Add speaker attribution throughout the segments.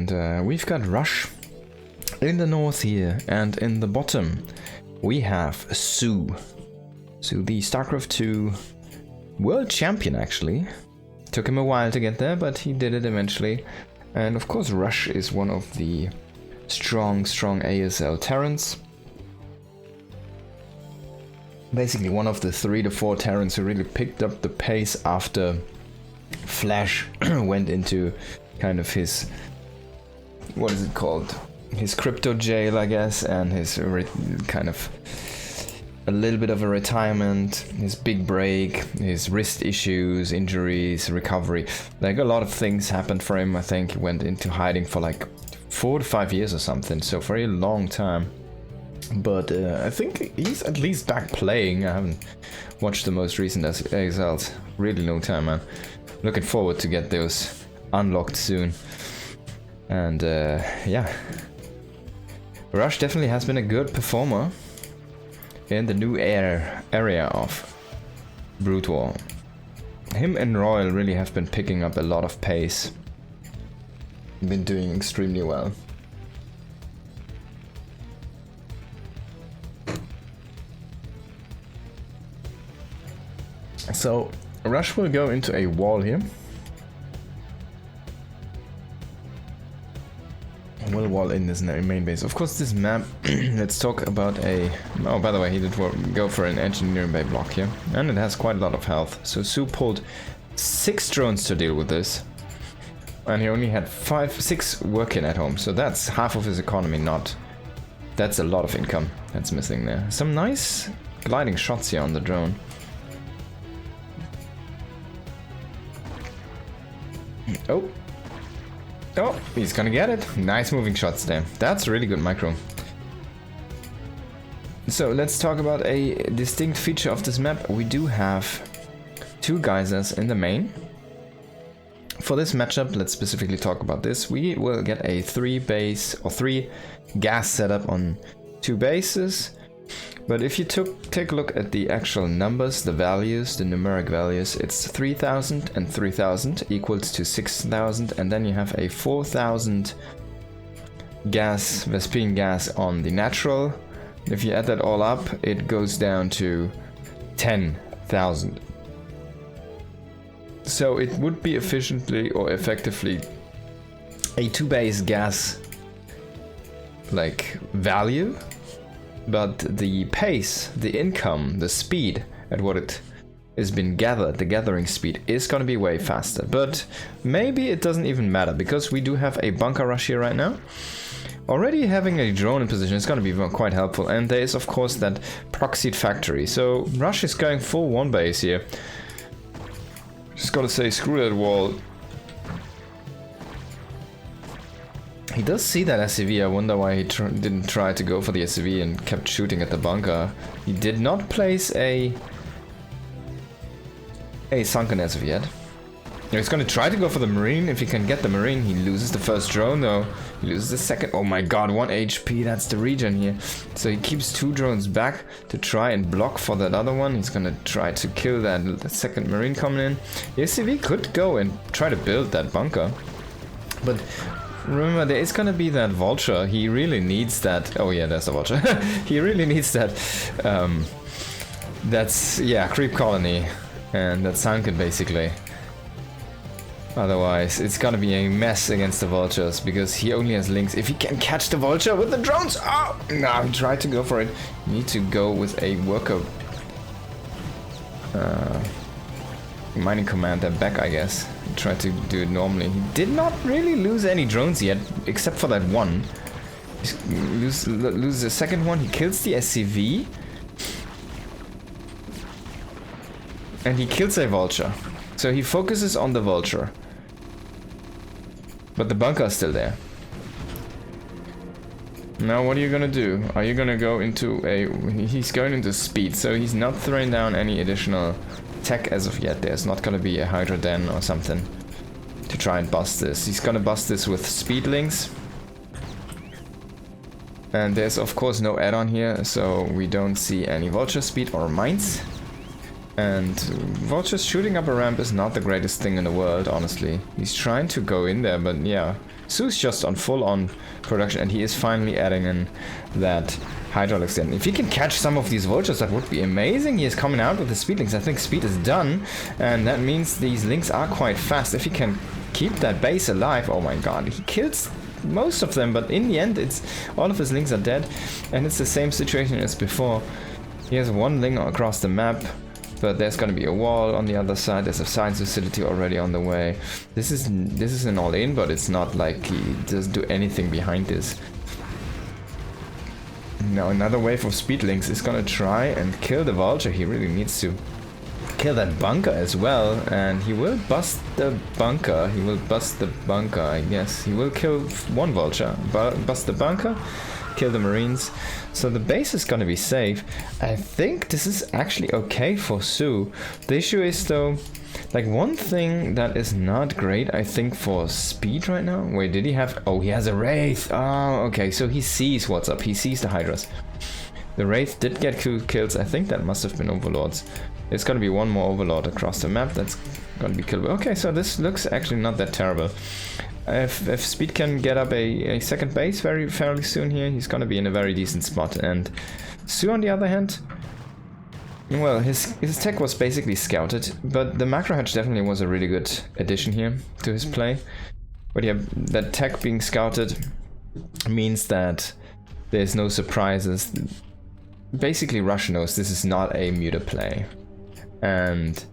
Speaker 1: And we've got Rush in the north here, and in the bottom we have soO. So the StarCraft 2 world champion, actually. Took him a while to get there, but he did it eventually. And of course Rush is one of the strong ASL Terrans. Basically one of the 3 to 4 Terrans who really picked up the pace after Flash went into kind of his, what is it called? His crypto jail, I guess, and his kind of a little bit of a retirement, his big break, his wrist issues, injuries, recovery. Like a lot of things happened for him. I think he went into hiding for like 4 to 5 years or something, so for a long time. But I think he's at least back playing. I haven't watched the most recent ASLs. Really long time, man. Looking forward to get those unlocked soon. And yeah. Rush definitely has been a good performer in the new area of Broodwar. Him and Royal really have been picking up a lot of pace. Been doing extremely well. So Rush will go into a wall here. Will wall in this main base. Of course, this map, let's talk about a... Oh, by the way, he did go for an engineering bay block here. And it has quite a lot of health. So soO pulled 6 drones to deal with this. And he only had 6 working at home. So that's half of his economy, not... That's a lot of income that's missing there. Some nice gliding shots here on the drone. Oh. Oh, he's gonna get it. Nice moving shots there. That's really good micro. So let's talk about a distinct feature of this map. We do have 2 geysers in the main. For this matchup, let's specifically talk about this. We will get a 3 gas setup on 2 bases. But if you take a look at the actual numbers, the values, the numeric values, it's 3000 and 3000 equals to 6000, and then you have a 4000 gas, Vespene gas on the natural. If you add that all up, it goes down to 10,000. So it would be efficiently or effectively a 2 base gas like value. But the pace, the income, the speed at what it has been gathered, the gathering speed is going to be way faster. But maybe it doesn't even matter, because we do have a bunker rush here right now. Already having a drone in position is going to be quite helpful. And there is of course that proxied factory. So Rush is going full 1 base here. Just gotta say, screw that wall. He does see that SCV. I wonder why he didn't try to go for the SCV and kept shooting at the bunker. He did not place a sunken as of yet. He's going to try to go for the Marine. If he can get the Marine, he loses the first drone though. He loses the second. Oh my god, 1 HP. That's the regen here. So he keeps 2 drones back to try and block for that other one. He's going to try to kill that second Marine coming in. The SCV could go and try to build that bunker. But... remember, there is gonna be that vulture. He really needs that. Oh yeah, there's the vulture. He really needs that. That's, yeah, creep colony, and that sunken basically. Otherwise, it's gonna be a mess against the vultures, because he only has links. If he can catch the vulture with the drones, oh no, he tried to go for it. You need to go with a worker. Mining commander back, I guess. Try to do it normally. He did not really lose any drones yet, except for that one. Lose the second one. He kills the SCV. And he kills a vulture. So he focuses on the vulture. But the bunker is still there. Now what are you gonna do? Are you gonna go into a... He's going into speed, so he's not throwing down any additional tech as of yet. There's not gonna be a Hydra Den or something to try and bust this. He's gonna bust this with speed links. And there's of course no add-on here, so we don't see any vulture speed or mines. And Vulture's shooting up a ramp is not the greatest thing in the world, honestly. He's trying to go in there, but yeah. soO's just on full-on production, and he is finally adding in that hydraulic stand. If he can catch some of these vultures, that would be amazing. He is coming out with the speed links. I think speed is done, and that means these links are quite fast. If he can keep that base alive, oh my god, he kills most of them, but in the end, it's all of his links are dead, and it's the same situation as before. He has one link across the map, but there's gonna be a wall on the other side. There's a science facility already on the way. This is an all-in, but it's not like he doesn't do anything behind this. Now another wave of speed links is gonna try and kill the vulture. He really needs to kill that bunker as well, and he will bust the bunker. He will bust the bunker, I guess. He will kill one vulture, bust the bunker, kill the marines. So the base is gonna be safe. I think this is actually okay for soO. The issue is though, like one thing that is not great, I think, for speed right now. Wait, did he have? Oh, he has a Wraith. Oh, okay, so he sees what's up. He sees the Hydras. The Wraith did get 2 kills. I think that must have been Overlords. There's gonna be one more Overlord across the map that's gonna be killed. Okay, so this looks actually not that terrible. If Speed can get up a second base fairly soon here, he's gonna be in a very decent spot. And soO, on the other hand, well, his tech was basically scouted, but the macro hatch definitely was a really good addition here to his play. But yeah, that tech being scouted means that there's no surprises. Basically, Russia knows this is not a muta play, and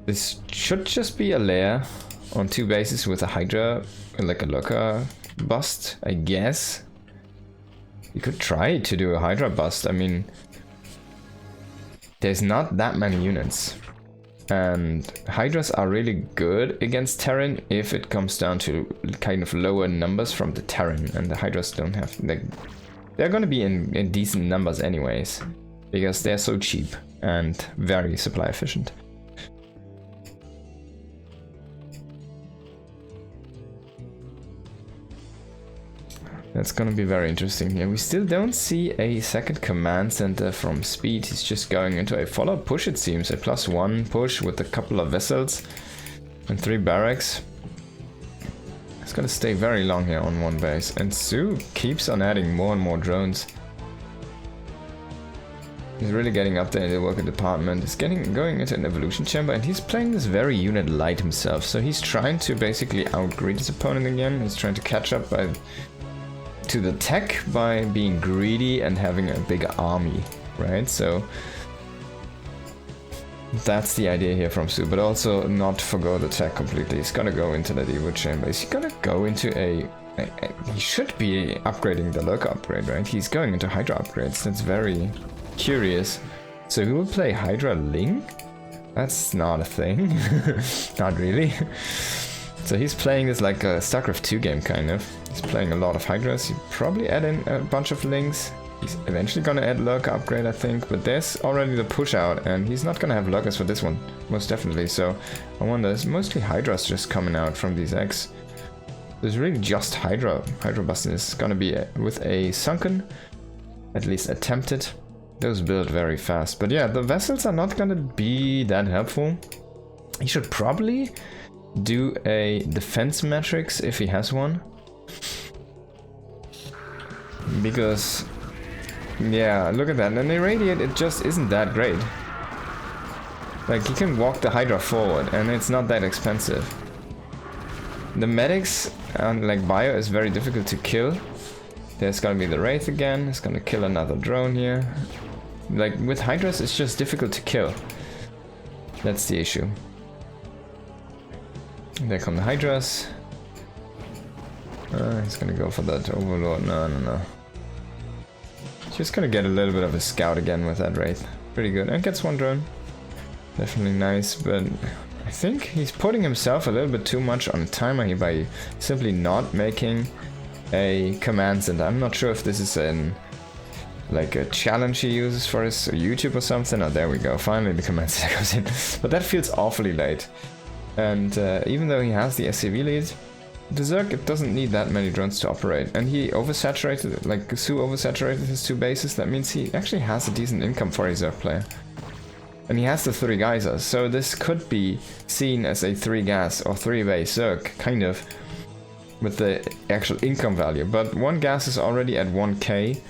Speaker 1: this should just be a lair on 2 bases with a Hydra, like a Lurker bust, I guess. You could try to do a Hydra bust. I mean, there's not that many units, and Hydras are really good against Terran if it comes down to kind of lower numbers from the Terran, and the Hydras don't have... They're gonna be in decent numbers anyways, because they're so cheap and very supply efficient. That's gonna be very interesting here. We still don't see a second command center from Speed. He's just going into a follow-up push, it seems. A +1 push with a couple of vessels and 3 barracks. It's gonna stay very long here on 1 base. And soO keeps on adding more and more drones. He's really getting up there in the worker department. He's going into an evolution chamber, and he's playing this very unit light himself. So he's trying to basically outgreed his opponent again. He's trying to catch up to the tech by being greedy and having a bigger army, right? So that's the idea here from soO, but also not forgo the tech completely. He's gonna go into that Evo chamber. Is he gonna go into he should be upgrading the Lurker upgrade, right? He's going into Hydra upgrades. That's very curious. So he will play Hydra Link? That's not a thing. Not really. So he's playing this like a StarCraft 2 game, kind of. He's playing a lot of Hydras. He'll probably add in a bunch of links. He's eventually gonna add Lurker upgrade, I think. But there's already the push out, and he's not gonna have Lurkers for this one, most definitely. So I wonder, is mostly Hydras just coming out from these X? There's really just Hydra busting. Is gonna be with a sunken, at least attempted. Those build very fast. But yeah, the vessels are not gonna be that helpful. He should probably do a defense matrix if he has one, because yeah, look at that. And irradiate, it just isn't that great. Like, you can walk the Hydra forward and it's not that expensive. The medics and like bio is very difficult to kill. There's gonna be the Wraith again. It's gonna kill another drone here. Like with Hydras, it's just difficult to kill. That's the issue. There come the Hydras. He's gonna go for that Overlord. No. Just gonna get a little bit of a scout again with that Wraith. Pretty good. And gets 1 drone. Definitely nice, but I think he's putting himself a little bit too much on timer here by simply not making a command center. I'm not sure if this is like a challenge he uses for his YouTube or something. Oh, there we go. Finally the command center comes in. But that feels awfully late. And even though he has the SCV lead, the Zerg, it doesn't need that many drones to operate. And he oversaturated, like soO oversaturated his 2 bases. That means he actually has a decent income for a Zerg player. And he has the 3 geysers, so this could be seen as a 3 gas or 3 base Zerg, kind of, with the actual income value. But 1 gas is already at 1k,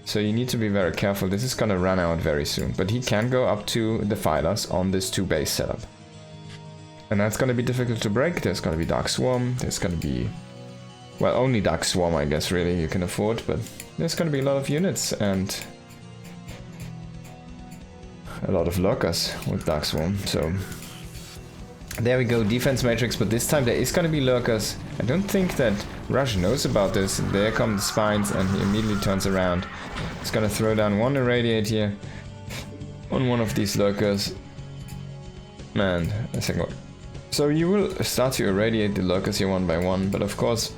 Speaker 1: so you need to be very careful. This is gonna run out very soon. But he can go up to the Defilers on this 2 base setup. And that's gonna be difficult to break. There's gonna be Dark Swarm, there's gonna be... well, only Dark Swarm, I guess, really, you can afford, but there's gonna be a lot of units and a lot of lurkers with Dark Swarm, so there we go, defense matrix, but this time there is gonna be lurkers. I don't think that Rush knows about this. There come the spines and he immediately turns around. He's gonna throw down 1 irradiate here on one of these lurkers. And a second one. So you will start to irradiate the lurkers here 1 by 1, but of course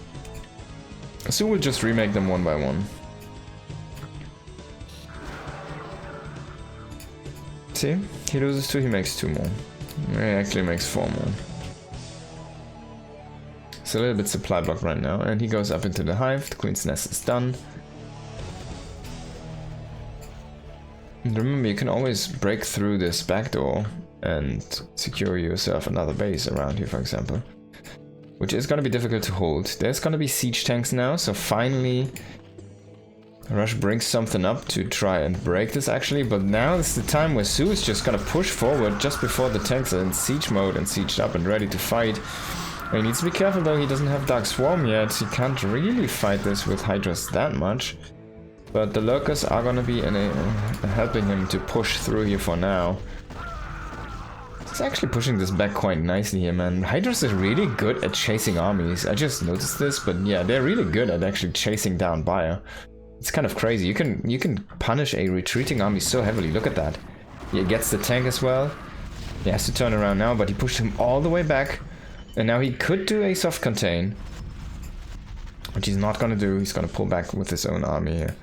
Speaker 1: soO will just remake them 1 by 1. See? He loses 2, he makes 2 more. He actually makes 4 more. It's a little bit supply blocked right now, and he goes up into the hive. The Queen's Nest is done. And remember, you can always break through this back door and secure yourself another base around here, for example. Which is going to be difficult to hold. There's going to be siege tanks now, so finally Rush brings something up to try and break this actually, but now is the time where soO is just gonna push forward just before the tanks are in siege mode and sieged up and ready to fight. He needs to be careful though, he doesn't have Dark Swarm yet, he can't really fight this with Hydras that much. But the lurkers are gonna be helping him to push through here for now. He's actually pushing this back quite nicely here, man. Hydras are really good at chasing armies, I just noticed this, but yeah, they're really good at actually chasing down Bayer. It's kind of crazy. You can punish a retreating army so heavily. Look at that. He gets the tank as well. He has to turn around now, but he pushed him all the way back. And now he could do a soft contain, which he's not gonna do. He's gonna pull back with his own army here.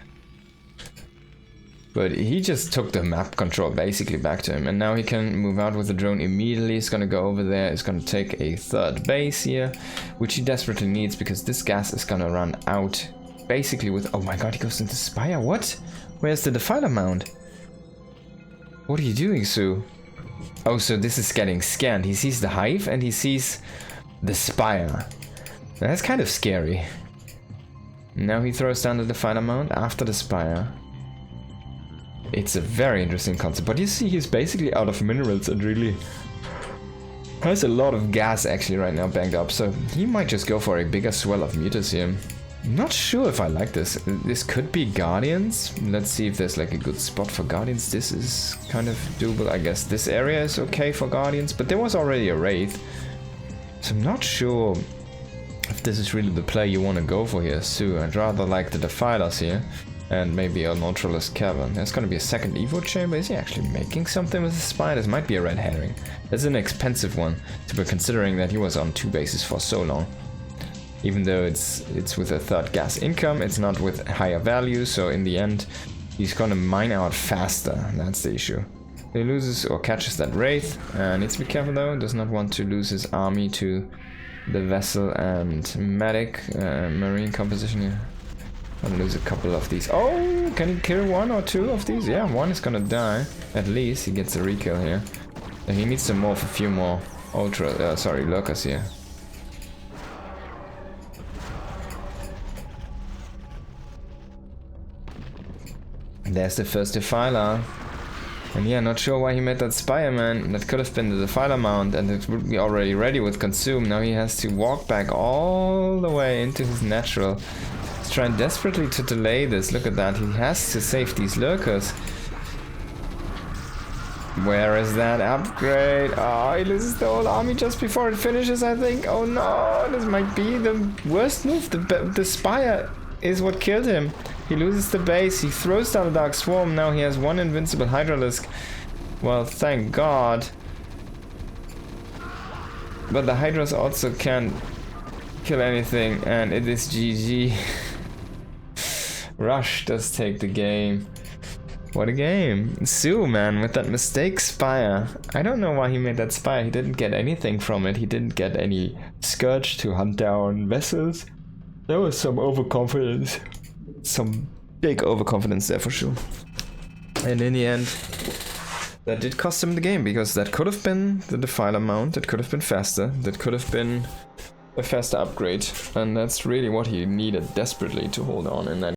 Speaker 1: But he just took the map control basically back to him, and now he can move out with the drone immediately. He's gonna go over there. He's gonna take a 3rd base here, which he desperately needs because this gas is gonna run out. Basically with... oh my god, he goes into Spire, what? Where's the Defiler Mound? What are you doing, soO? Oh, so this is getting scanned. He sees the hive and he sees the Spire. That's kind of scary. Now he throws down the Defiler Mound after the Spire. It's a very interesting concept, but you see he's basically out of minerals and really has a lot of gas actually right now banked up, so he might just go for a bigger swell of mutas here. I'm not sure if I like this. This could be Guardians. Let's see if there's like a good spot for Guardians. This is kind of doable. I guess this area is okay for Guardians, but there was already a Wraith. So I'm not sure if this is really the play you want to go for here, soO. I'd rather like the Defilers here and maybe a Neutralist Cavern. There's going to be a 2nd Evo Chamber. Is he actually making something with the Spire? This might be a red herring. That's an expensive one to be considering that he was on 2 bases for so long. Even though it's with a 3rd gas income, it's not with higher value, so in the end, he's gonna mine out faster. That's the issue. He loses or catches that Wraith, needs to be careful though, does not want to lose his army to the Vessel and Medic, Marine composition here. Gonna lose a couple of these. Oh, can he kill 1 or 2 of these? Yeah, 1 is gonna die. At least he gets a rekill here. And he needs to morph a few more lurkers here. There's the first Defiler. And yeah, not sure why he made that Spire, man. That could have been the Defiler mount and it would be already ready with Consume. Now he has to walk back all the way into his natural. He's trying desperately to delay this. Look at that. He has to save these lurkers. Where is that upgrade? Oh, he loses the whole army just before it finishes, I think. Oh no, this might be the worst move. The Spire is what killed him. He loses the base, he throws down the Dark Swarm, now he has 1 invincible Hydralisk. Well, thank god. But the Hydras also can't kill anything, and it is GG. Rush does take the game. What a game. soO, man, with that mistake Spire. I don't know why he made that Spire, he didn't get anything from it, he didn't get any Scourge to hunt down vessels. There was some overconfidence. Some big overconfidence there for sure. And in the end, that did cost him the game, because that could have been the Defiler mount, that could have been faster, that could have been a faster upgrade, and that's really what he needed desperately to hold on in that